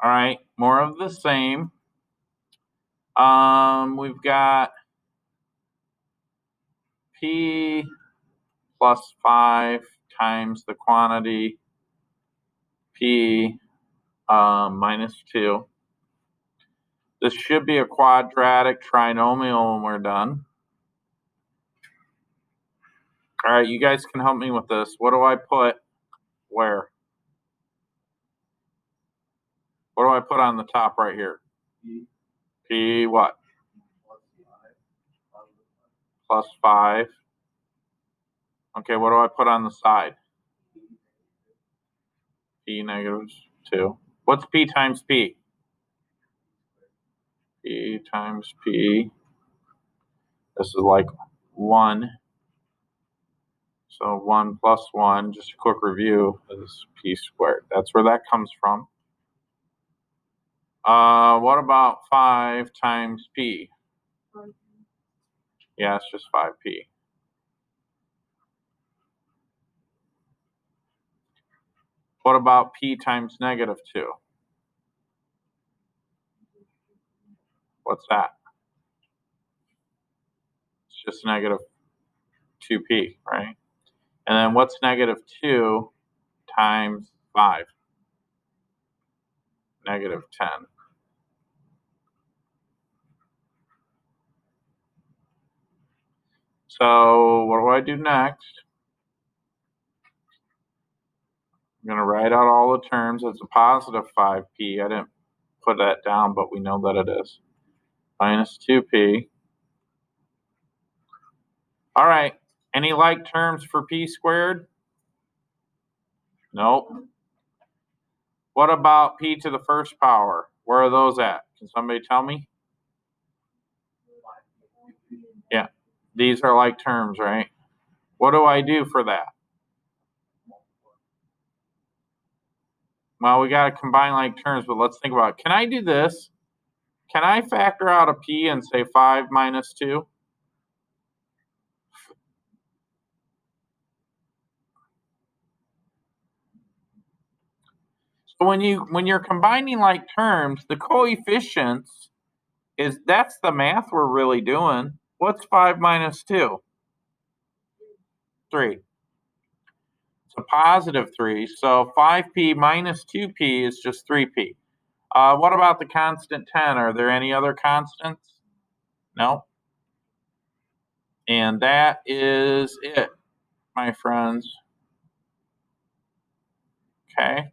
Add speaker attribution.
Speaker 1: All right, more of the same. We've got P plus 5 times the quantity P minus 2. This should be a quadratic trinomial when we're done. All right, you guys can help me with this. What do I put where? What do I put on the top right here? P what? Plus 5. Okay, what do I put on the side? P negative 2. What's P times P? P times P. This is like 1. So 1 plus 1, just a quick review, is P squared. That's where that comes from. What about 5 times P? Yeah, it's just 5P. What about P times negative 2? What's that? It's just negative 2P, right? And then what's negative 2 times 5? Negative 10. So what do I do next? I'm going to write out all the terms. It's a positive 5P. I didn't put that down, but we know that it is. Minus 2P. All right. Any like terms for P squared? Nope. What about P to the first power? Where are those at? Can somebody tell me? Yeah. These are like terms, right? What do I do for that? Well, we got to combine like terms, but let's think about it. Can I do this? Can I factor out a P and say 5 minus 2? So when you're combining like terms, the coefficients that's the math we're really doing. What's 5 minus 2? 3. It's a positive 3. So 5P minus 2P is just 3P. What about the constant 10? Are there any other constants? No. And that is it, my friends. Okay.